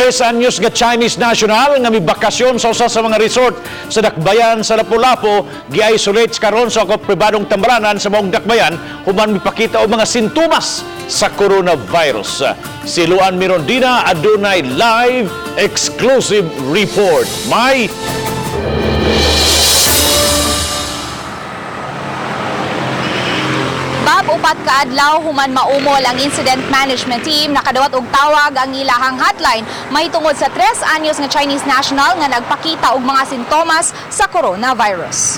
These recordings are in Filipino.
3 anyos nga Chinese national nga mibakasyon sa usa sa mga resort sa dakbayan sa Lapu-lapu gi-isolate karon sa pribadong tambalanan sa maong dakbayan human mipakita og mga sintomas sa coronavirus. Si Luan Mirondina adunay live exclusive report. May upat ka adlaw human maumol ang incident management team nakadawat og tawag ang ilahang hotline may tungod sa 3 anyos nga Chinese national nga nagpakita og mga sintomas sa coronavirus.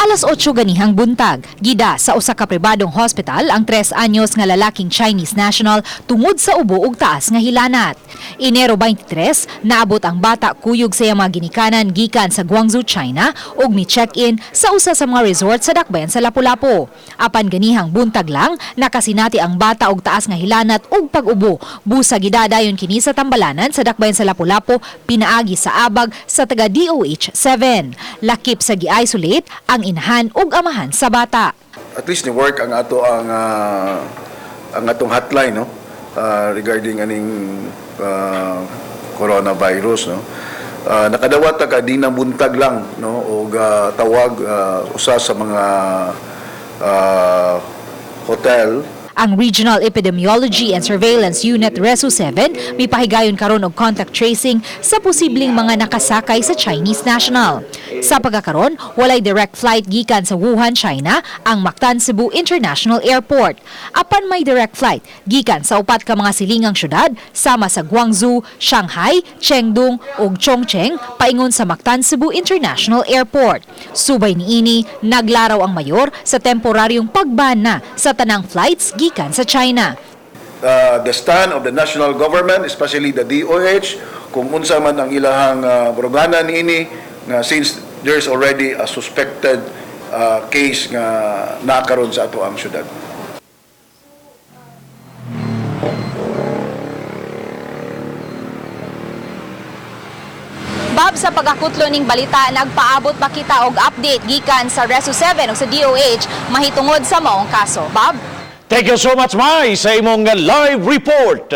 Alas 8 ganihang buntag, gida sa usa ka pribadong hospital ang 3 anyos nga lalaking Chinese national tungod sa ubo ug taas nga hilanat. Enero 23, naabot ang bata kuyog sa iyang mga ginikanan gikan sa Guangzhou, China ug mi-check-in sa usa sa mga resort sa dakbayan sa Lapu-lapu. Apan ganihang buntag lang nakasinati ang bata og taas nga hilanat ug pag-ubo. Busa gidadayon kini sa tambalanan sa dakbayan sa Lapu-lapu pinaagi sa abag sa taga DOH 7. Lakip sa gi-isolate ang inahan ug amahan sa bata. At least ni work ang atong hotline no regarding aning coronavirus no. Nakadawat ka di na buntag lang no og tawag usa sa mga hotel. Ang Regional Epidemiology and Surveillance Unit Resu 7 mipahigayon karon og contact tracing sa posibleng mga nakasakay sa Chinese national. Sa pagkakaron, walay direct flight gikan sa Wuhan, China ang Mactan Cebu International Airport. Apan may direct flight gikan sa upat ka mga silingang syudad sama sa Guangzhou, Shanghai, Chengdu ug Chongqing paingon sa Mactan Cebu International Airport. Subay niini, naglaraw ang mayor sa temporaryong pagbana sa tanang flights gikan sa China. The stand of the national government, especially the DOH, kung unsa man ang ilahang programa niini nga since there's already a suspected case nga nakaroon sa ato ang syudad. Bob, sa pagakutlo ning balita, nagpaabot pa kita og update gikan sa Resu 7 o sa DOH mahitungod sa maong kaso. Bob? thank you so much, Mai, sa imong live report.